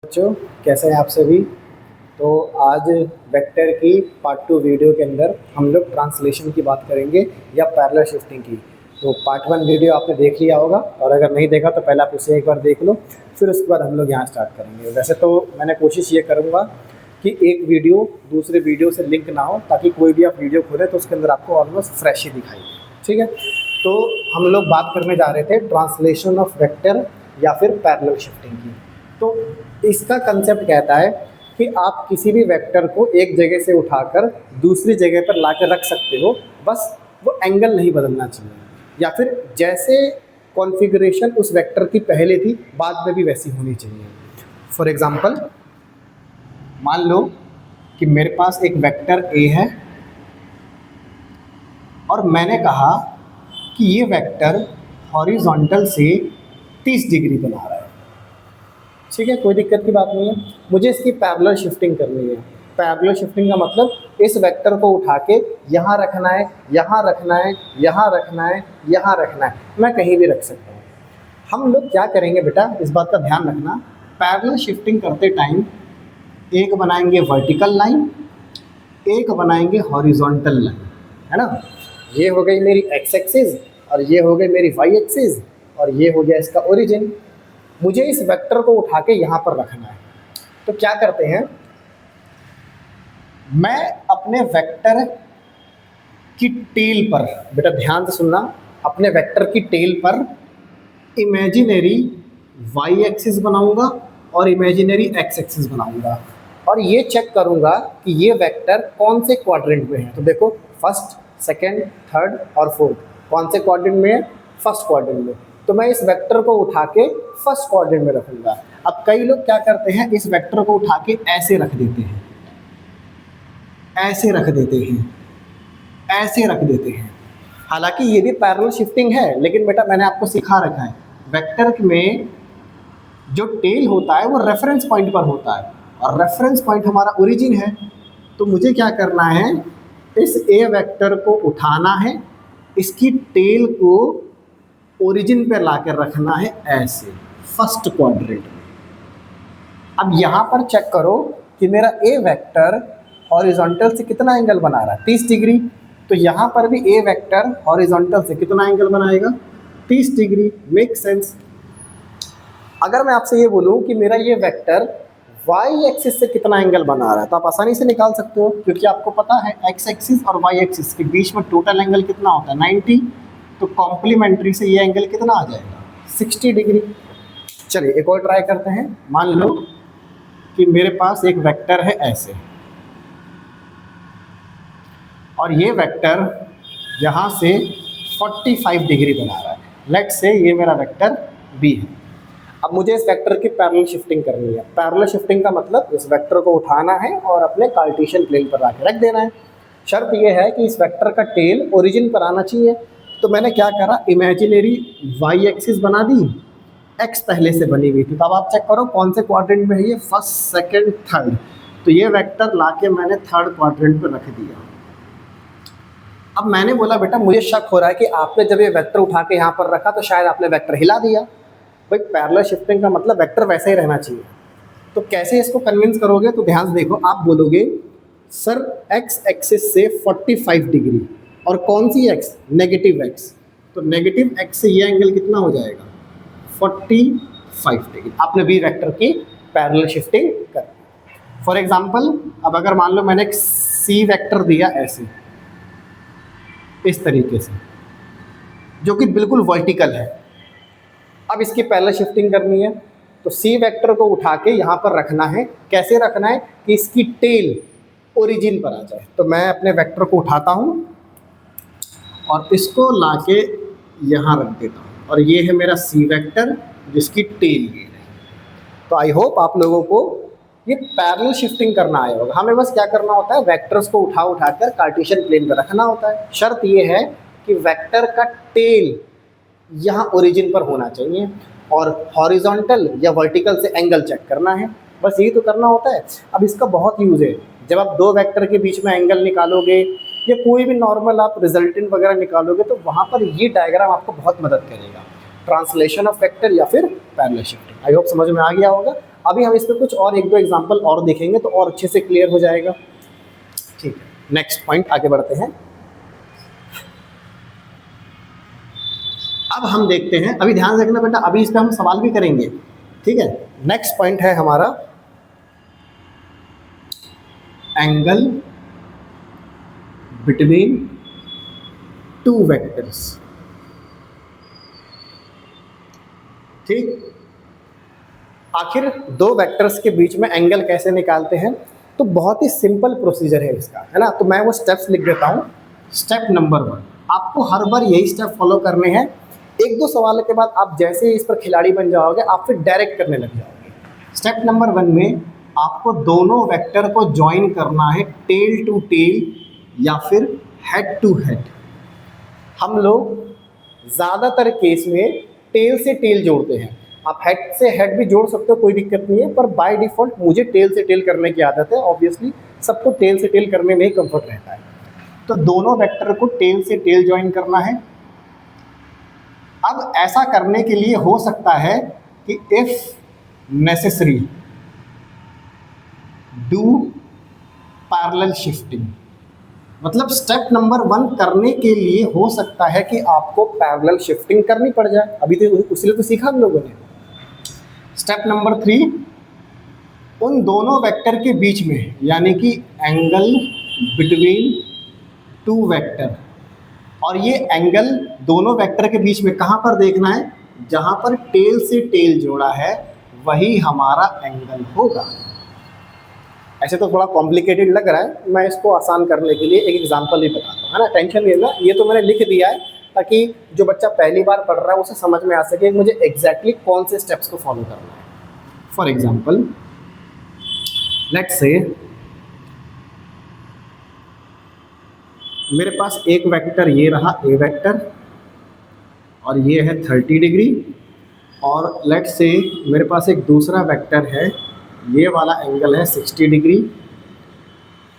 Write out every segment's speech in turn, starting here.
बच्चों, कैसे हैं आप सभी। तो आज वेक्टर की पार्ट 2 वीडियो के अंदर हम लोग ट्रांसलेशन की बात करेंगे या पैरेलल शिफ्टिंग की। तो पार्ट 1 वीडियो आपने देख लिया होगा और अगर नहीं देखा तो पहले आप उसे एक बार देख लो, फिर उसके बाद हम लोग यहाँ स्टार्ट करेंगे। वैसे तो मैंने कोशिश ये करूँगा कि एक वीडियो दूसरे वीडियो से लिंक ना हो, ताकि कोई भी आप वीडियो खोलें तो उसके अंदर आपको ऑलमोस्ट फ्रेश ही दिखाई दे। ठीक है, तो हम लोग बात करने जा रहे थे ट्रांसलेशन ऑफ वेक्टर या फिर पैरेलल शिफ्टिंग की। तो इसका कंसेप्ट कहता है कि आप किसी भी वेक्टर को एक जगह से उठाकर दूसरी जगह पर ला कर रख सकते हो, बस वो एंगल नहीं बदलना चाहिए, या फिर जैसे कॉन्फ़िगरेशन उस वेक्टर की पहले थी बाद में भी वैसी होनी चाहिए। फॉर एग्ज़ाम्पल, मान लो कि मेरे पास एक वेक्टर ए है और मैंने कहा कि ये वेक्टर हॉरिजॉन्टल से 30 डिग्री बना रहा है। ठीक है, कोई दिक्कत की बात नहीं है। मुझे इसकी पैरेलल शिफ्टिंग करनी है। पैरेलल शिफ्टिंग का मतलब इस वेक्टर को उठा के यहाँ रखना है, यहाँ रखना है, यहाँ रखना है, यहाँ रखना है, मैं कहीं भी रख सकता हूँ। हम लोग क्या करेंगे बेटा, इस बात का ध्यान रखना, पैरेलल शिफ्टिंग करते टाइम एक बनाएंगे वर्टिकल लाइन, एक बनाएंगे हॉरिजॉन्टल लाइन, है ना। ये हो गई मेरी एक्स एक्सिस और ये हो गई मेरी वाई एक्सिस और ये हो गया इसका ओरिजिन। मुझे इस वेक्टर को उठा के यहाँ पर रखना है, तो क्या करते हैं, मैं अपने वेक्टर की टेल पर, बेटा ध्यान से सुनना, अपने वेक्टर की टेल पर इमेजिनरी वाई एक्सिस बनाऊंगा और इमेजिनरी एक्स एक्सिस बनाऊंगा और ये चेक करूंगा कि ये वेक्टर कौन से क्वाड्रेंट में है। तो देखो, फर्स्ट, सेकंड, थर्ड और फोर्थ कौन से क्वाड्रेंट में है, फर्स्ट क्वाड्रेंट में। तो मैं इस वेक्टर को उठा के फर्स्ट क्वाड्रेंट में रखूंगा। अब कई लोग क्या करते हैं, इस वेक्टर को उठा के ऐसे रख देते हैं, ऐसे रख देते हैं, ऐसे रख देते हैं। हालांकि ये भी पैरेलल शिफ्टिंग है, लेकिन बेटा मैंने आपको सिखा रखा है, वेक्टर में जो टेल होता है वो रेफरेंस पॉइंट पर होता है और रेफरेंस पॉइंट हमारा ओरिजिन है। तो मुझे क्या करना है, इस ए वेक्टर को उठाना है, इसकी टेल को ओरिजिन पे लाकर रखना है ऐसे फर्स्ट क्वाड्रेंट में। अब यहाँ पर चेक करो कि मेरा ए वेक्टर हॉरिजॉन्टल से कितना एंगल बना रहा है, 30 डिग्री। तो यहाँ पर भी ए वेक्टर हॉरिजॉन्टल से कितना एंगल बनाएगा, 30 डिग्री। Make sense. अगर मैं आपसे ये बोलूँ कि मेरा ये वेक्टर वाई एक्सिस से कितना एंगल बना रहा है, तो आप आसानी से निकाल सकते हो, क्योंकि आपको पता है एक्स एक्सिस और वाई एक्सिस के बीच में टोटल एंगल कितना होता है, 90। तो कॉम्प्लीमेंट्री से ये एंगल कितना आ जाएगा, 60 डिग्री। चलिए एक और ट्राई करते हैं। मान लो कि मेरे पास एक वेक्टर है ऐसे और ये वेक्टर यहाँ से 45 डिग्री बना रहा है। लेट्स से ये मेरा वेक्टर बी है। अब मुझे इस वेक्टर की पैरेलल शिफ्टिंग करनी है। पैरेलल शिफ्टिंग का मतलब इस वेक्टर को उठाना है और अपने कार्टेशियन प्लेन पर आके रख देना है। शर्त ये है कि इस वेक्टर का टेल ओरिजिन पर आना चाहिए। तो मैंने क्या करा, इमेजिनरी वाई एक्सिस बना दी, एक्स पहले से बनी हुई थी। तो अब आप चेक करो कौन से क्वाड्रेंट में है ये, फर्स्ट, सेकंड, थर्ड। तो ये वेक्टर लाके मैंने थर्ड क्वाड्रेंट पर रख दिया। अब मैंने बोला बेटा मुझे शक हो रहा है कि आपने जब ये वेक्टर उठा के यहाँ पर रखा तो शायद आपने वेक्टर हिला दिया। भाई पैरेलल शिफ्टिंग का मतलब वेक्टर वैसे ही रहना चाहिए। तो कैसे इसको कन्विंस करोगे, तो ध्यान से देखो, आप बोलोगे सर एक्स एक्सिस से 45 डिग्री और कौन सी एक्स, नेगेटिव एक्स। तो नेगेटिव एक्स से ये एंगल कितना हो जाएगा, 45 डिग्री। आपने भी वेक्टर की पैरेलल शिफ्टिंग कर। फॉर एग्जांपल, अब अगर मान लो मैंने एक सी वेक्टर दिया ऐसे, इस तरीके से, जो कि बिल्कुल वर्टिकल है। अब इसकी पैरेलल शिफ्टिंग करनी है, तो सी वेक्टर को उठा के यहाँ पर रखना है। कैसे रखना है कि इसकी टेल ओरिजिन पर आ जाए। तो मैं अपने वेक्टर को उठाता हूँ और इसको लाके यहाँ रख देता हूँ और ये है मेरा सी वेक्टर जिसकी टेल ये है। तो आई होप आप लोगों को ये पैरेलल शिफ्टिंग करना आया होगा। हमें बस क्या करना होता है, वेक्टर्स को उठाकर कार्टेशियन प्लेन पर रखना होता है। शर्त ये है कि वेक्टर का टेल यहाँ ओरिजिन पर होना चाहिए और हॉरिजॉन्टल या वर्टिकल से एंगल चेक करना है। बस यही तो करना होता है। अब इसका बहुत यूज़ है, जब आप दो वेक्टर के बीच में एंगल निकालोगे या कोई भी नॉर्मल आप रिजल्टेंट वगैरह निकालोगे तो वहाँ पर ये डायग्राम आपको बहुत मदद करेगा। ट्रांसलेशन ऑफ वेक्टर या फिर पैरेलल शिफ्टिंग। आई होप समझ में आ गया होगा। अभी हम इस पर कुछ और एक दो एग्जांपल और देखेंगे तो और अच्छे से क्लियर हो जाएगा। ठीक है, नेक्स्ट पॉइंट आगे बढ़ते हैं। अब हम देखते हैं, अभी ध्यान से रखना बेटा, अभी इस पर हम सवाल भी करेंगे। ठीक है, नेक्स्ट पॉइंट है हमारा एंगल बिटवीन टू वेक्टर्स। ठीक, आखिर दो वेक्टर्स के बीच में एंगल कैसे निकालते हैं? तो बहुत ही सिंपल प्रोसीजर है इसका, है ना। तो मैं वो स्टेप्स लिख देता हूँ। स्टेप नंबर 1, आपको हर बार यही स्टेप फॉलो करने हैं। एक दो सवाल के बाद आप जैसे ही इस पर खिलाड़ी बन जाओगे, आप फिर डायरेक्ट करने लग जाओगे। स्टेप नंबर 1 में आपको दोनों वेक्टर को ज्वाइन करना है टेल टू टेल या फिर हेड टू हेड। हम लोग ज़्यादातर केस में टेल से टेल जोड़ते हैं। आप हेड से हेड भी जोड़ सकते हो, कोई दिक्कत नहीं है, पर बाय डिफ़ॉल्ट मुझे टेल से टेल करने की आदत है। ऑब्वियसली सबको टेल से टेल करने में ही कंफर्ट रहता है। तो दोनों वेक्टर को टेल से टेल ज्वाइन करना है। अब ऐसा करने के लिए हो सकता है कि if necessary do parallel shifting, मतलब स्टेप नंबर 1 करने के लिए हो सकता है कि आपको पैरेलल शिफ्टिंग करनी पड़ जाए। अभी तो उसलिए तो सीखा हम लोगों ने। स्टेप नंबर 3, उन दोनों वेक्टर के बीच में, यानी कि एंगल बिटवीन टू वेक्टर, और ये एंगल दोनों वेक्टर के बीच में कहाँ पर देखना है? जहाँ पर टेल से टेल जोड़ा है वही हमारा एंगल होगा। ऐसे तो थोड़ा कॉम्प्लिकेटेड लग रहा है, मैं इसको आसान करने के लिए एक एग्जांपल ही बताता हूँ, है ना। टेंशन नहीं लेना, ये तो मैंने लिख दिया है ताकि जो बच्चा पहली बार पढ़ रहा है उसे समझ में आ सके मुझे एग्जैक्टली कौन से स्टेप्स को फॉलो करना है। फॉर एग्जाम्पल, लेट्स से मेरे पास एक वेक्टर ये रहा ए वेक्टर, और ये है 30 डिग्री, और लेट्स से मेरे पास एक दूसरा वेक्टर है, ये वाला एंगल है 60 डिग्री।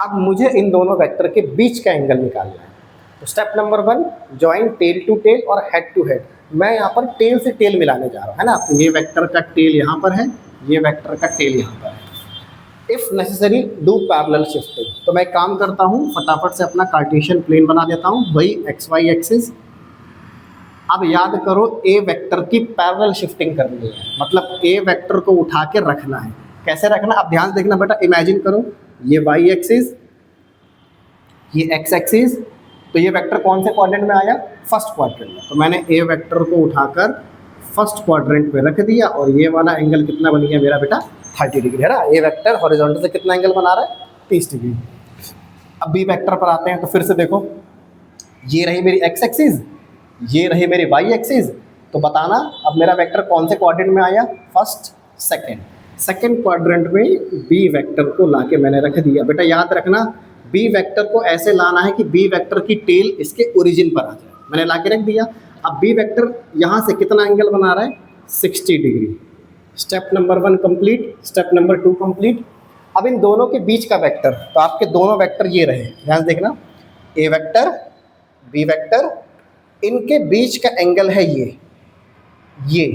अब मुझे इन दोनों वेक्टर के बीच का एंगल निकालना है। तो step number 1, join tail to tail और हेड टू हेड। मैं यहाँ पर टेल से टेल मिलाने जा रहा हूँ, है ना। तो ये वेक्टर का टेल यहाँ पर है, ये वेक्टर का टेल यहाँ पर है। If necessary do parallel shifting. तो मैं काम करता हूँ, फटाफट से अपना कार्टेशियन प्लेन बना देता हूँ, वही एक्स वाई एक्सिस। अब याद करो, ए वेक्टर की पैरेलल शिफ्टिंग करनी है, मतलब ए वेक्टर को उठा के रखना है। कैसे रखना? अब ध्यान से देखना बेटा, इमेजिन करो ये वाई एक्सिस, ये एक्स एक्सिस, तो ये वेक्टर कौन से क्वाड्रेंट में आया? फर्स्ट क्वाड्रेंट में। तो मैंने ए वेक्टर को उठाकर फर्स्ट क्वाड्रेंट पे रख दिया, और ये वाला एंगल कितना बन गया मेरा बेटा? 30 डिग्री, है ना। ए वेक्टर हॉरिजॉन्टल से कितना एंगल बना रहा है? 30 डिग्री। अब बी वेक्टर पर आते हैं, तो फिर से देखो, ये रही मेरी एक्स एक्सिस, ये रही मेरी वाई एक्सिस। तो बताना अब मेरा वेक्टर कौन से क्वाड्रेंट में आया? फर्स्ट, सेकंड क्वाड्रेंट में बी वेक्टर को लाके मैंने रख दिया। बेटा याद रखना, बी वेक्टर को ऐसे लाना है कि बी वेक्टर की टेल इसके ओरिजिन पर आ जाए। मैंने ला के रख दिया। अब बी वेक्टर यहाँ से कितना एंगल बना रहा है? 60 degree. Step number 1 complete, step number 2 complete. अब इन दोनों के बीच का वेक्टर, तो आपके दोनों वेक्टर ये रहे, ध्यान से देखना, ए वेक्टर, बी वेक्टर, इनके बीच का एंगल है ये।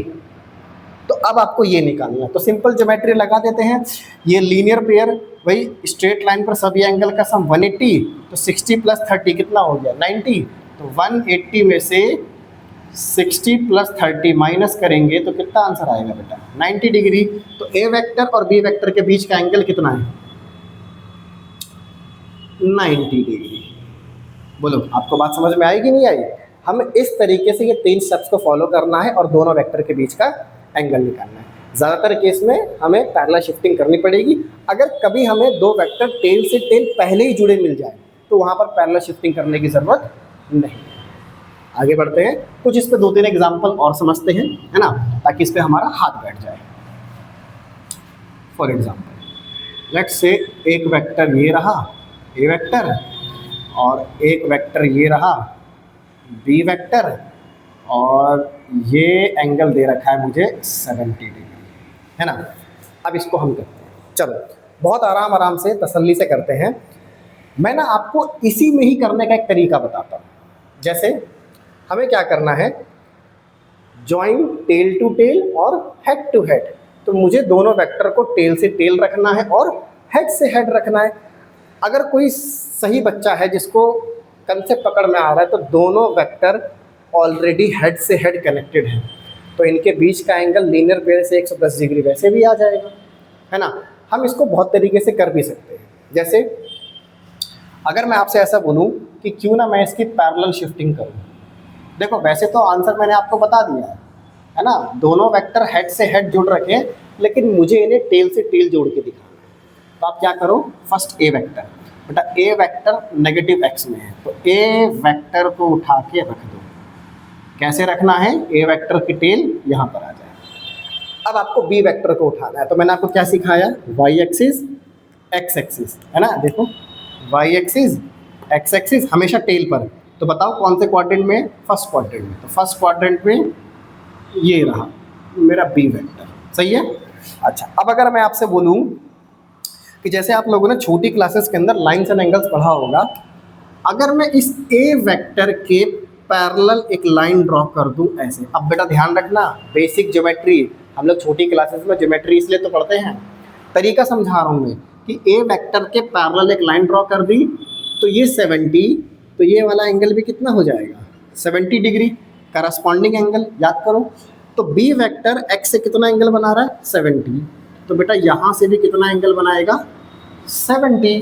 तो अब आपको ये निकालना है। तो सिंपल ज्योमेट्री लगा देते हैं। ये लीनियर पेयर, वही स्ट्रेट लाइन पर सभी एंगल का सम 180, तो 60 + 30 कितना हो गया? 90। तो 180 में से 60 + 30 माइनस करेंगे तो कितना आंसर आएगा बेटा? 90 डिग्री। तो ए वेक्टर और बी वेक्टर के बीच का एंगल कितना है? 90 डिग्री। बोलो, आपको बात समझ में आएगी नहीं आई? हम इस तरीके से ये 3 स्टेप्स को फॉलो करना है और दोनों वेक्टर के बीच का एंगल निकालना है। ज़्यादातर केस में हमें पैरेलल शिफ्टिंग करनी पड़ेगी। अगर कभी हमें दो वेक्टर टेल से टेल पहले ही जुड़े मिल जाए तो वहाँ पर पैरेलल शिफ्टिंग करने की ज़रूरत नहीं। आगे बढ़ते हैं, कुछ इस पे 2-3 एग्जाम्पल और समझते हैं, है ना, ताकि इस पे हमारा हाथ बैठ जाए। फॉर एग्जाम्पल, लेट्स से एक वेक्टर ये रहा ए वेक्टर, और एक वेक्टर ये रहा बी वेक्टर, और ये एंगल दे रखा है मुझे 70 डिग्री, है ना। अब इसको हम करते हैं, चलो बहुत आराम से तसल्ली से करते हैं। मैं ना आपको इसी में ही करने का एक तरीका बताता हूँ। जैसे हमें क्या करना है, जॉइन टेल टू टेल और हेड टू हेड। तो मुझे दोनों वेक्टर को टेल से टेल रखना है और हेड से हेड रखना है। अगर कोई सही बच्चा है जिसको कंसेप्ट पकड़ में आ रहा है तो दोनों वेक्टर ऑलरेडी हेड से हेड कनेक्टेड हैं, तो इनके बीच का एंगल लीनियर पेयर से 110 डिग्री वैसे भी आ जाएगा, है ना। हम इसको बहुत तरीके से कर भी सकते हैं। जैसे अगर मैं आपसे ऐसा बोलूं कि क्यों ना मैं इसकी पैरेलल शिफ्टिंग करूं। देखो वैसे तो आंसर मैंने आपको बता दिया है ना, दोनों वेक्टर हेड से हेड जुड़ रखे हैं, लेकिन मुझे इन्हें टेल से टेल जोड़ के दिखाना है। तो आप क्या करो, फर्स्ट ए वेक्टर, बेटा ए वेक्टर नेगेटिव एक्स में है तो ए वेक्टर को उठा के रख दो। कैसे रखना है, ए वेक्टर की टेल यहाँ पर आ जाए। अब आपको बी वेक्टर को उठाना है, तो मैंने आपको क्या सिखाया, वाई एक्सिस एक्स एक्सिस, है ना। देखो वाई एक्सिस एक्स एक्सिस हमेशा टेल पर। तो बताओ कौन से क्वाड्रेंट में, फर्स्ट क्वाड्रेंट में। तो फर्स्ट क्वाड्रेंट में ये रहा मेरा बी वेक्टर, सही है। अच्छा, अब अगर मैं आपसे बोलूँ कि जैसे आप लोगों ने छोटी क्लासेस के अंदर लाइन्स एंड एंगल्स पढ़ा होगा, अगर मैं इस ए वेक्टर के पैरेलल एक लाइन ड्रॉ कर दूं ऐसे। अब बेटा ध्यान रखना, बेसिक ज्योमेट्री हम लोग छोटी क्लासेस में ज्योमेट्री इसलिए तो पढ़ते हैं, तरीका समझा रहा हूँ मैं कि ए वेक्टर के पैरेलल एक लाइन ड्रॉ कर दी तो ये 70, तो ये वाला एंगल भी कितना हो जाएगा 70 डिग्री करस्पॉन्डिंग एंगल, याद करो। तो बी वेक्टर एक्स से कितना एंगल बना रहा है 70, तो बेटा यहाँ से भी कितना एंगल बनाएगा 70।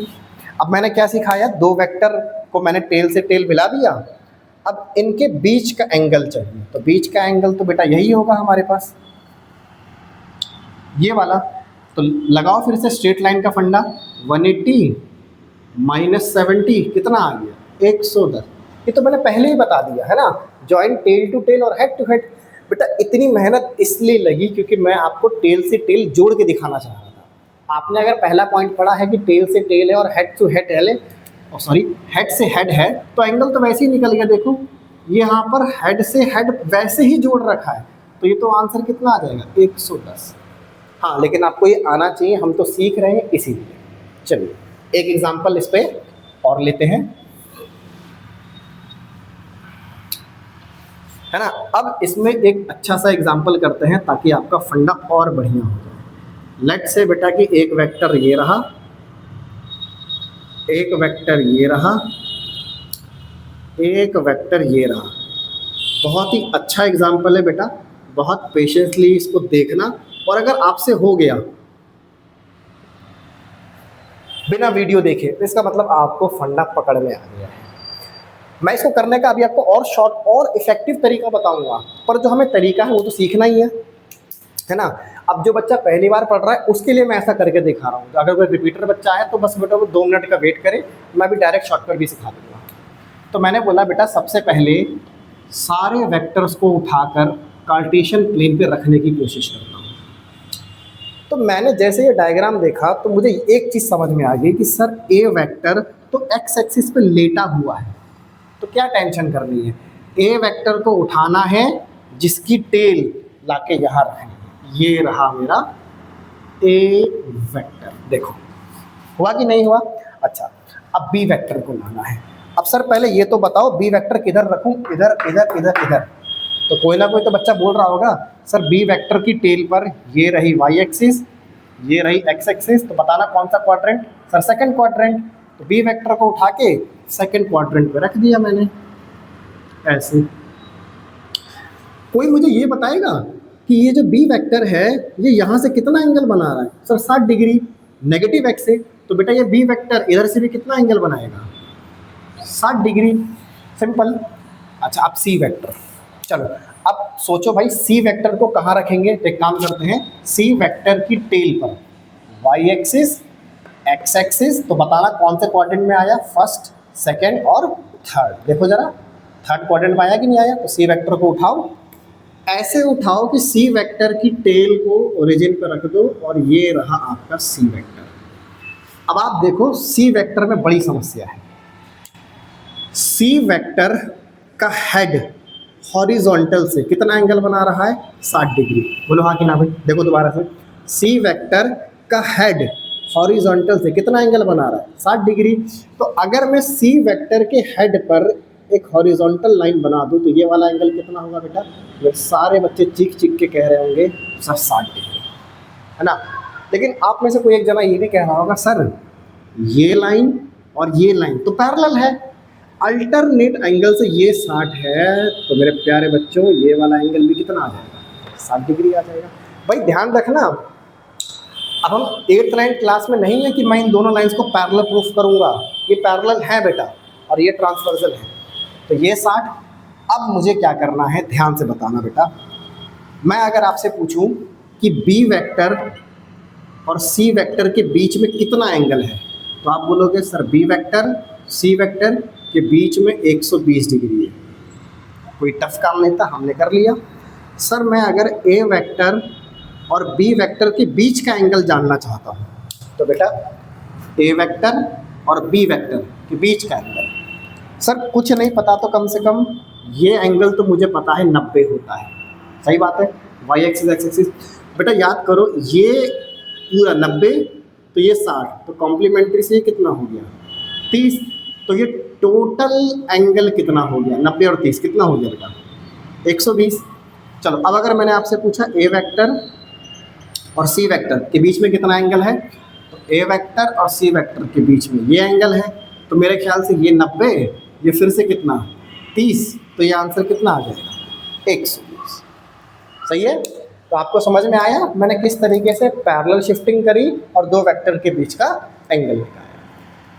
अब मैंने क्या सिखाया, दो वेक्टर को मैंने टेल से टेल मिला दिया, अब इनके बीच का एंगल चाहिए। तो बीच का एंगल तो बेटा यही होगा हमारे पास, ये वाला। तो लगाओ फिर से स्ट्रेट लाइन का फंडा, 180 माइनस 70 कितना आ गया 110। ये तो मैंने पहले ही बता दिया है ना, जॉइन टेल टू टेल और हेड टू हेड। बेटा इतनी मेहनत इसलिए लगी क्योंकि मैं आपको टेल से टेल जोड़ के दिखाना चाह रहा था। आपने अगर पहला पॉइंट पढ़ा है कि टेल से टेल है और हेड टू हेड है, हेड से हेड है, तो एंगल तो वैसे ही निकल गया। देखो ये यहाँ पर हेड से हेड वैसे ही जोड़ रखा है, तो ये तो आंसर कितना आ जाएगा 110। हाँ, लेकिन आपको ये आना चाहिए, हम तो सीख रहे हैं इसीलिए। चलिए एक एग्जांपल इस पे और लेते हैं, है ना। अब इसमें एक अच्छा सा एग्जांपल करते हैं ताकि आपका फंडा और बढ़िया हो जाए। लेट से बेटा कि एक वेक्टर ये रहा, एक वेक्टर ये रहा, एक वेक्टर ये रहा। बहुत ही अच्छा एग्जांपल है बेटा, बहुत पेशेंसली इसको देखना। और अगर आपसे हो गया बिना वीडियो देखे तो इसका मतलब आपको फंडा पकड़ में आ गया है। मैं इसको करने का अभी आपको और शॉर्ट और इफेक्टिव तरीका बताऊंगा, पर जो हमें तरीका है वो तो सीखना ही है ना। अब जो बच्चा पहली बार पढ़ रहा है उसके लिए मैं ऐसा करके दिखा रहा हूँ। अगर कोई रिपीटर बच्चा है तो बस बेटा वो 2 मिनट का वेट करे, मैं भी डायरेक्ट शॉर्टकट भी सिखा दूँगा। तो मैंने बोला बेटा सबसे पहले सारे वेक्टर्स को उठाकर कार्टेशियन प्लेन पे रखने की कोशिश करता हूँ। तो मैंने जैसे ये डायग्राम देखा तो मुझे एक चीज़ समझ में आ गई कि सर ए वेक्टर तो एक्स एक्सिस पे लेटा हुआ है, तो क्या टेंशन करनी है, ए वेक्टर को उठाना है जिसकी टेल लाके यहाँ रखनी है। ये रहा मेरा ए वेक्टर, देखो हुआ कि नहीं हुआ। अच्छा, अब बी वेक्टर को लाना है। अब सर पहले ये तो बताओ बी वेक्टर किधर रखूं, इधर इधर इधर इधर। तो कोई ना कोई तो बच्चा बोल रहा होगा सर बी वेक्टर की टेल पर ये रही वाई एक्सिस, ये रही एक्स एक्सिस, तो बताना कौन सा क्वाड्रेंट, सर सेकंड क्वाड्रेंट। तो बी वेक्टर को उठा के सेकंड क्वाड्रेंट पे रख दिया मैंने ऐसे। कोई मुझे ये बताएगा कि ये जो बी वेक्टर है ये यहाँ से कितना एंगल बना रहा है, सर 60 डिग्री नेगेटिव एक्स से। तो बेटा ये बी वेक्टर इधर से भी कितना एंगल बनाएगा 60 डिग्री, सिंपल। अच्छा, अब सी वेक्टर, चलो अब सोचो भाई सी वेक्टर को कहाँ रखेंगे। एक काम करते हैं, सी वेक्टर की टेल पर वाई एक्सिस एक्स एक्सिस, तो बताना कौन से क्वाड्रेंट में आया, फर्स्ट सेकंड और थर्ड। देखो जरा थर्ड क्वाड्रेंट में आया कि नहीं आया। तो सी वेक्टर को उठाओ, ऐसे उठाओ कि सी वेक्टर की टेल को ओरिजिन पर रख दो और ये रहा आपका सी वेक्टर। अब आप देखो सी वेक्टर में बड़ी समस्या है। सी वेक्टर का हेड हॉरिजॉन्टल से कितना एंगल बना रहा है 60 डिग्री। बोलो हाँ कि ना भाई। देखो दोबारा से, सी वेक्टर का हेड हॉरिजॉन्टल से कितना एंगल बना रहा है 60 डिग्री। तो अगर मैं सी वेक्टर के हेड पर एक हॉरिजॉन्टल लाइन बना दूं तो ये वाला एंगल कितना होगा बेटा? ये सारे बच्चे चीख चीख के कह रहे होंगे सर 60 डिग्री, है ना। लेकिन आप में से कोई एक जना ये भी कह रहा होगा सर ये लाइन और ये लाइन तो पैरेलल है, अल्टरनेट एंगल से ये 60 है, तो मेरे प्यारे बच्चों ये वाला एंगल भी कितना आ जाएगा? 60 डिग्री आ जाएगा। भाई ध्यान रखना, अब हम 8th 9th क्लास में नहीं है कि मैं इन दोनों लाइंस को पैरेलल प्रूफ करूंगा, ये पैरेलल है बेटा और ये ट्रांसवर्सल है, तो ये 60। अब मुझे क्या करना है, ध्यान से बताना बेटा। मैं अगर आपसे पूछूं कि बी वेक्टर और सी वेक्टर के बीच में कितना एंगल है, तो आप बोलोगे sir B vector C vector के बीच में 120 डिग्री है। कोई टफ काम नहीं था, हमने कर लिया। सर मैं अगर ए वेक्टर और बी वेक्टर के बीच का एंगल जानना चाहता हूँ, तो बेटा ए वेक्टर और बी वेक्टर के बीच का एंगल, सर कुछ नहीं पता तो कम से कम ये एंगल तो मुझे पता है 90 होता है, सही बात है। वाई एक्सिस एक्स एक्सिस बेटा याद करो, ये पूरा 90 तो ये 60, तो कॉम्प्लीमेंट्री से ये कितना हो गया 30, तो ये टोटल एंगल कितना हो गया 90 और 30 कितना हो गया बेटा 120। चलो अब अगर मैंने आपसे पूछा ए वेक्टर और सी वेक्टर के बीच में कितना एंगल है, तो ए वेक्टर और सी वेक्टर के बीच में ये एंगल है, तो मेरे ख्याल से ये 90, ये फिर से कितना 30, तो ये आंसर कितना आ जाएगा 120। सही है। तो आपको समझ में आया मैंने किस तरीके से पैरेलल शिफ्टिंग करी और दो वेक्टर के बीच का एंगल निकाला।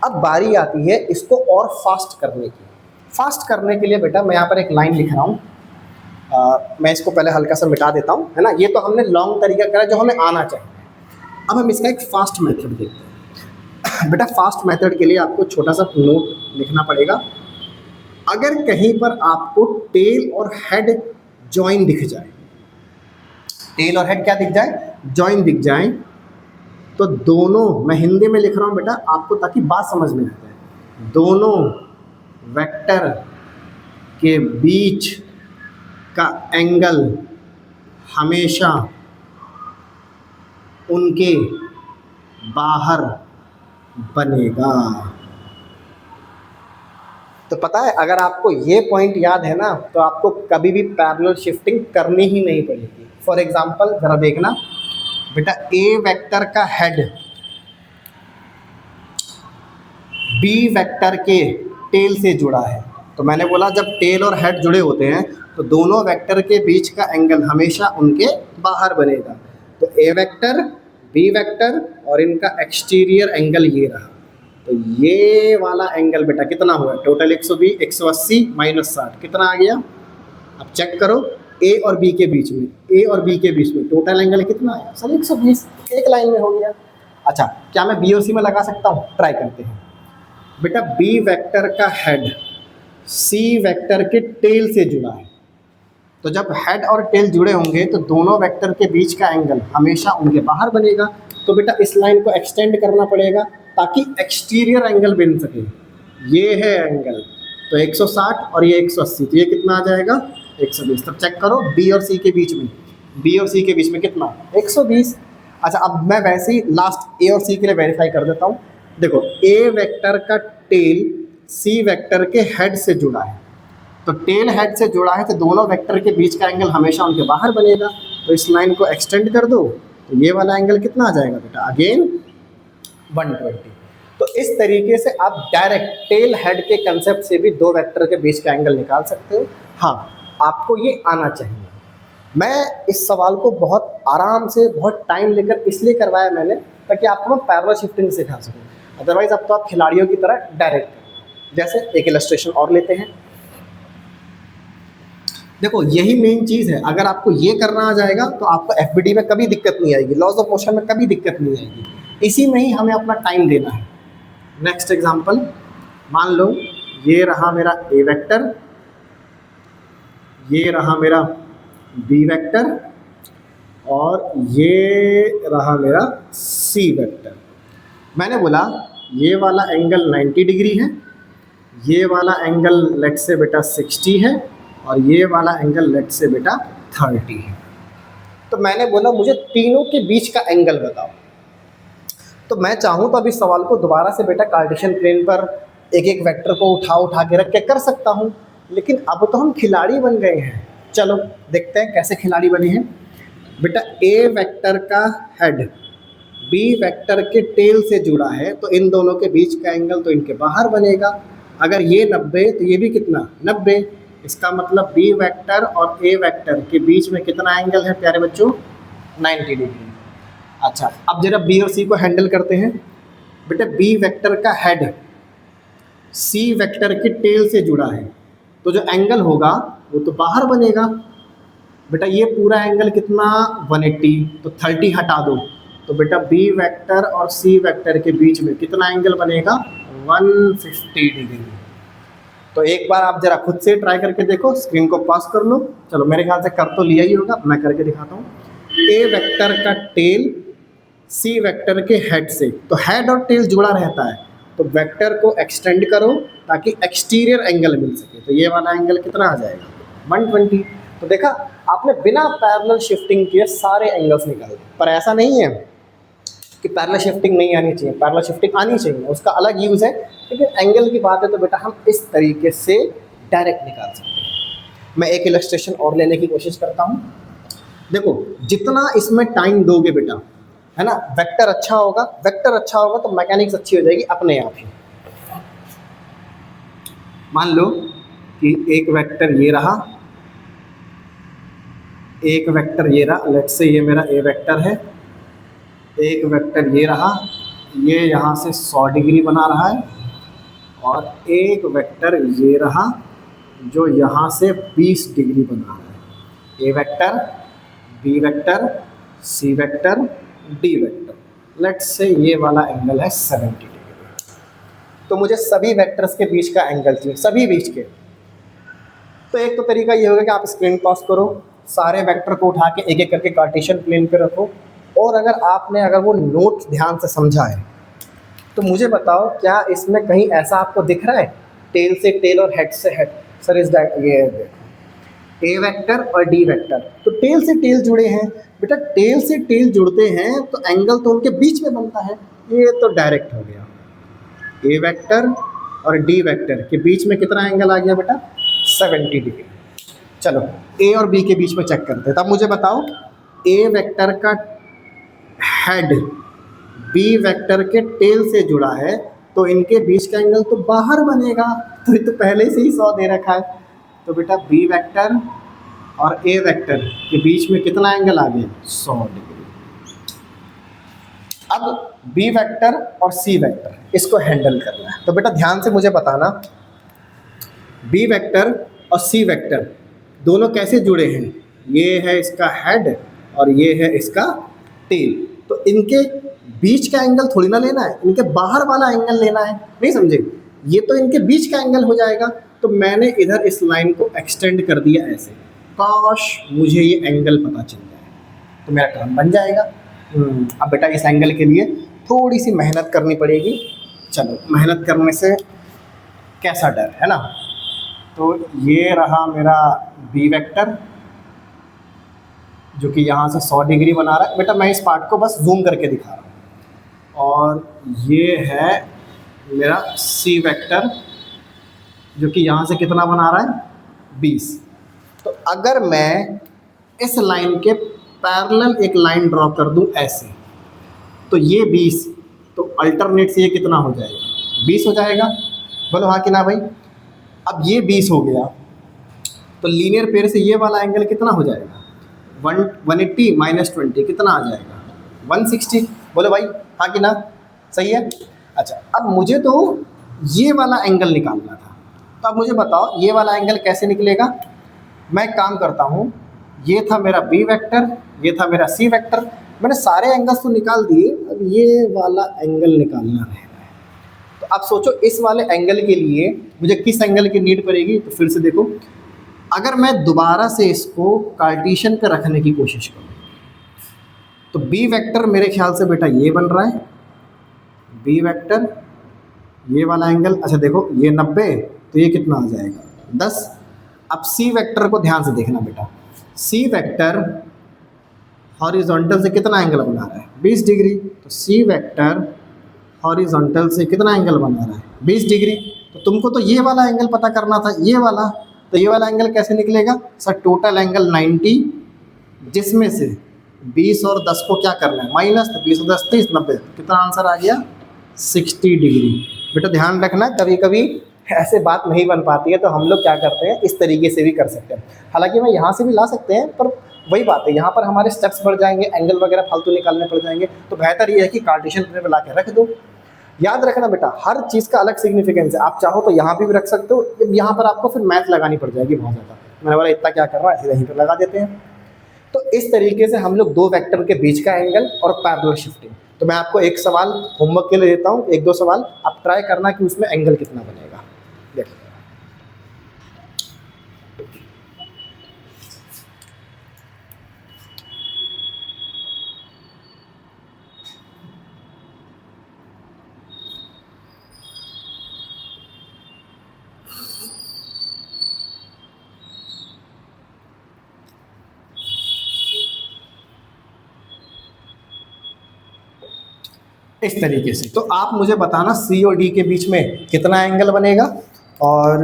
अब बारी आती है इसको और फास्ट करने की। फास्ट करने के लिए बेटा मैं यहाँ पर एक लाइन लिख रहा हूँ, मैं इसको पहले हल्का सा मिटा देता हूँ, है ना। ये तो हमने लॉन्ग तरीका करा जो हमें आना चाहिए। अब हम इसका एक फास्ट मेथड देखते हैं। बेटा फास्ट मेथड के लिए आपको छोटा सा नोट लिखना पड़ेगा। अगर कहीं पर आपको टेल और हेड जॉइन दिख जाए, टेल और हेड क्या दिख जाए, जॉइन दिख जाए, तो दोनों, मैं हिंदी में लिख रहा हूँ बेटा आपको ताकि बात समझ में आ जाए, दोनों वेक्टर के बीच का एंगल हमेशा उनके बाहर बनेगा। तो पता है अगर आपको ये पॉइंट याद है ना, तो आपको कभी भी पैरेलल शिफ्टिंग करनी ही नहीं पड़ेगी। फॉर एग्जांपल जरा देखना बेटा, ए वेक्टर का हेड बी वेक्टर के टेल से जुड़ा है, तो मैंने बोला जब टेल और हेड जुड़े होते हैं तो दोनों वेक्टर के बीच का एंगल हमेशा उनके बाहर बनेगा। तो ए वेक्टर बी वेक्टर और इनका एक्सटीरियर एंगल ये रहा, तो ये वाला एंगल बेटा कितना हुआ, टोटल 120 180 माइनस 60 कितना आ गया। अब चेक करो ए और बी के बीच में, ए और बी के बीच में टोटल एंगल कितना आया सर 120, एक लाइन में हो गया। अच्छा क्या मैं बी और सी में लगा सकता हूँ, ट्राई करते हैं बेटा। बी वेक्टर का हेड सी वेक्टर के टेल से जुड़ा है, तो जब हेड और टेल जुड़े होंगे तो दोनों वेक्टर के बीच का एंगल हमेशा उनके बाहर बनेगा। तो बेटा इस लाइन को एक्सटेंड करना पड़ेगा ताकि एक्सटीरियर एंगल बन सके। ये है एंगल, तो 160 और ये 180, तो ये कितना आ जाएगा 120। तब चेक करो बी और सी के बीच में, बी और सी के बीच में कितना 120। अच्छा अब मैं वैसे ही लास्ट ए और सी के लिए वेरीफाई कर देता हूँ। देखो ए वेक्टर का टेल सी वेक्टर के हेड से जुड़ा है, तो टेल हेड से जुड़ा है तो दोनों वेक्टर के बीच का एंगल हमेशा उनके बाहर बनेगा। तो इस लाइन को एक्सटेंड कर दो तो ये वाला एंगल कितना आ जाएगा बेटा, अगेन 120। तो इस तरीके से आप डायरेक्ट टेल हेड के कंसेप्ट से भी दो वेक्टर के बीच का एंगल निकाल सकते हो। हाँ आपको ये आना चाहिए। मैं इस सवाल को बहुत आराम से बहुत टाइम लेकर इसलिए करवाया मैंने ताकि आपको मैं पैरेलल शिफ्टिंग सिखा सकूँ, अदरवाइज अब तो आप खिलाड़ियों की तरह डायरेक्ट। जैसे एक इलस्ट्रेशन और लेते हैं, देखो यही मेन चीज़ है। अगर आपको ये करना आ जाएगा तो आपको एफबीडी में कभी दिक्कत नहीं आएगी, लॉज ऑफ मोशन में कभी दिक्कत नहीं आएगी। इसी में ही हमें अपना टाइम देना है। नेक्स्ट एग्जांपल, मान लो ये रहा मेरा ए वेक्टर, ये रहा मेरा बी वेक्टर और ये रहा मेरा सी वेक्टर। मैंने बोला ये वाला एंगल 90 डिग्री है, ये वाला एंगल लेट से बेटा 60 है और ये वाला एंगल लेट से बेटा 30 है। तो मैंने बोला मुझे तीनों के बीच का एंगल बताओ। तो मैं चाहूँ तो अब इस सवाल को दोबारा से बेटा कार्टेशियन प्लेन पर एक एक वेक्टर को उठा उठा के रख के कर सकता हूँ, लेकिन अब तो हम खिलाड़ी बन गए हैं। चलो देखते हैं कैसे खिलाड़ी बने हैं। बेटा ए वेक्टर का हेड बी वेक्टर के टेल से जुड़ा है, तो इन दोनों के बीच का एंगल तो इनके बाहर बनेगा। अगर ये 90 तो ये भी कितना 90। इसका मतलब बी वेक्टर और ए वेक्टर के बीच में कितना एंगल है प्यारे बच्चों 90 डिग्री। अच्छा अब जरा बी और सी को हैंडल करते हैं। बेटा बी वेक्टर का हेड सी वेक्टर के टेल से जुड़ा है, तो जो एंगल होगा वो तो बाहर बनेगा। बेटा ये पूरा एंगल कितना 180, तो 30 हटा दो, तो बेटा बी वेक्टर और सी वेक्टर के बीच में कितना एंगल बनेगा 150 डिग्री। तो एक बार आप जरा खुद से ट्राई करके देखो, स्क्रीन को पॉज कर लो। चलो मेरे ख्याल से कर तो लिया ही होगा, मैं करके दिखाता हूँ। ए वेक्टर का टेल सी वेक्टर के हेड से, तो हेड और टेल जुड़ा रहता है, तो वेक्टर को एक्सटेंड करो ताकि एक्सटीरियर एंगल मिल सके। तो ये वाला एंगल कितना आ जाएगा 120। तो देखा आपने बिना पैरेलल शिफ्टिंग किए सारे एंगल्स निकाल दिए। पर ऐसा नहीं है कि पैरेलल शिफ्टिंग नहीं आनी चाहिए, पैरेलल शिफ्टिंग आनी चाहिए, उसका अलग यूज़ है। लेकिन एंगल की बात है तो बेटा हम इस तरीके से डायरेक्ट निकाल सकते हैं। मैं एक इलस्ट्रेशन और लेने की कोशिश करता हूँ। देखो जितना इसमें टाइम दोगे बेटा, है ना, वेक्टर अच्छा होगा, वेक्टर अच्छा होगा तो मैकेनिक्स अच्छी हो जाएगी अपने आप ही। मान लो कि एक वेक्टर ये रहा, एक वेक्टर ये रहा, लेट्स से ये मेरा ए वेक्टर है, एक वेक्टर ये रहा, ये यहाँ से 100 डिग्री बना रहा है, और एक वेक्टर ये रहा जो यहाँ से 20 डिग्री बना रहा है। A vector B vector C vector D vector. Let's say ये वाला एंगल है 70 डिग्री। तो मुझे सभी वेक्टर्स के बीच का एंगल चाहिए, सभी बीच के। तो एक तो तरीका ये होगा कि आप स्क्रीन पॉज करो, सारे वेक्टर को उठा के एक एक करके कार्टेशियन प्लेन पे रखो, और अगर वो नोट ध्यान से समझा है तो मुझे बताओ क्या इसमें कहीं ऐसा आपको दिख रहा है टेल से टेल और हेड से हेड। सर इस ये देखो ए वेक्टर और डी वेक्टर, तो टेल से टेल जुड़े हैं। बेटा टेल से टेल जुड़ते हैं तो एंगल तो उनके बीच में बनता है, ये तो डायरेक्ट हो गया। ए वेक्टर और डी वेक्टर के बीच में कितना एंगल आ गया बेटा 70 डिग्री। चलो ए और बी के बीच में चेक करते हैं। तब मुझे बताओ ए वेक्टर का हेड बी वेक्टर के टेल से जुड़ा है, तो इनके बीच का एंगल तो बाहर बनेगा, तो ये तो पहले से ही 100 दे रखा है। तो बेटा बी वेक्टर और ए वेक्टर के बीच में कितना एंगल आ गया 100 डिग्री। अब बी वेक्टर और सी वेक्टर इसको हैंडल करना है। तो बेटा ध्यान से मुझे बताना, बी वेक्टर और सी वेक्टर दोनों कैसे जुड़े हैं। ये है इसका हेड और ये है इसका टेल, तो इनके बीच का एंगल थोड़ी ना लेना है, इनके बाहर वाला एंगल लेना है। नहीं समझे, ये तो इनके बीच का एंगल हो जाएगा। तो मैंने इधर इस लाइन को एक्सटेंड कर दिया ऐसे, काश मुझे ये एंगल पता चल जाए तो मेरा काम बन जाएगा। अब बेटा इस एंगल के लिए थोड़ी सी मेहनत करनी पड़ेगी। चलो मेहनत करने से कैसा डर है ना। तो ये रहा मेरा बी वेक्टर जो कि यहाँ से 100 डिग्री बना रहा है। बेटा मैं इस पार्ट को बस जूम करके दिखा रहा हूँ। और ये है मेरा सी वेक्टर जो कि यहाँ से कितना बना रहा है 20। तो अगर मैं इस लाइन के पैरेलल एक लाइन ड्रॉ कर दूँ ऐसे, तो ये 20, तो अल्टरनेट से ये कितना हो जाएगा 20 हो जाएगा। बोलो हाँ कि ना भाई। अब ये 20 हो गया, तो लीनियर पेयर से ये वाला एंगल कितना हो जाएगा 180 माइनस 20 कितना आ जाएगा 160। बोलो भाई हाँ कि ना, सही है। अच्छा अब मुझे तो ये वाला एंगल निकालना था, तो अब मुझे बताओ ये वाला एंगल कैसे निकलेगा। मैं एक काम करता हूँ, ये था मेरा बी वेक्टर, ये था मेरा सी वेक्टर, मैंने सारे एंगल्स तो निकाल दिए, अब ये वाला एंगल निकालना है। तो अब सोचो इस वाले एंगल के लिए मुझे किस एंगल की नीड पड़ेगी। तो फिर से देखो, अगर मैं दोबारा से इसको कार्टेशियन पे रखने की कोशिश करूँ तो बी वेक्टर मेरे ख्याल से बेटा ये बन रहा है, बी वेक्टर ये वाला एंगल। अच्छा देखो ये 90, तो ये कितना आ जाएगा 10। अब सी वेक्टर को ध्यान से देखना बेटा, सी वेक्टर हॉरिजॉन्टल से कितना एंगल बना रहा है 20 डिग्री। तो सी वेक्टर हॉरिजॉन्टल से कितना एंगल बना रहा है, 20 डिग्री। तो तुमको तो ये वाला एंगल पता करना था, ये वाला। तो ये वाला एंगल कैसे निकलेगा सर, टोटल एंगल 90, जिसमें से 20 और 10 को क्या करना है माइनस, तो 20 और 10 30 90, कितना आंसर आ गया 60 डिग्री। बेटा ध्यान रखना, कभी कभी ऐसे बात नहीं बन पाती है तो हम लोग क्या करते हैं, इस तरीके से भी कर सकते हैं। हालांकि मैं यहाँ से भी ला सकते हैं, पर वही बात है, यहाँ पर हमारे स्टेप्स बढ़ जाएंगे, एंगल वगैरह फालतू निकालने पड़ जाएंगे। तो बेहतर ये है कि कार्टेशियन प्लेन में ला के रख दो। याद रखना बेटा, हर चीज़ का अलग सिग्निफिकेंस है। आप चाहो तो यहाँ भी रख सकते हो, यहाँ पर आपको फिर मैथ लगानी पड़ जाएगी बहुत ज़्यादा। मैंने बोला इतना क्या कर रहा है, ऐसे यहीं पर लगा देते हैं। तो इस तरीके से हम लोग दो वेक्टर के बीच का एंगल और पैरेलल शिफ्टिंग। तो मैं आपको एक सवाल होमवर्क के लिए देता हूँ, एक दो सवाल आप ट्राई करना कि उसमें एंगल कितना बनेगा। देखो इस तरीके से। तो आप मुझे बताना सी और डी के बीच में कितना एंगल बनेगा, और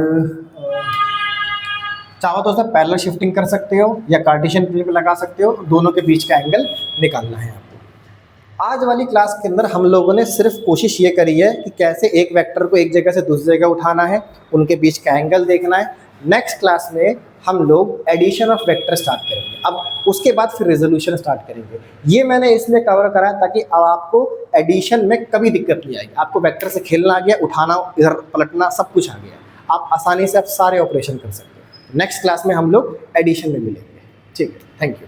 चाहो तो उसमें पैरेलल शिफ्टिंग कर सकते हो या कार्टेशियन प्लेन में लगा सकते हो, दोनों के बीच का एंगल निकालना है आपको। आज वाली क्लास के अंदर हम लोगों ने सिर्फ कोशिश ये करी है कि कैसे एक वेक्टर को एक जगह से दूसरी जगह उठाना है, उनके बीच का एंगल देखना है। नेक्स्ट क्लास में हम लोग एडिशन ऑफ वेक्टर स्टार्ट करेंगे, अब उसके बाद फिर रेजोल्यूशन स्टार्ट करेंगे। ये मैंने इसलिए कवर करा है ताकि अब आपको एडिशन में कभी दिक्कत नहीं आएगी। आपको वेक्टर से खेलना आ गया, उठाना, इधर पलटना, सब कुछ आ गया, आप आसानी से आप सारे ऑपरेशन कर सकते हो। नेक्स्ट क्लास में हम लोग एडिशन में मिलेंगे। ठीक है, थैंक यू।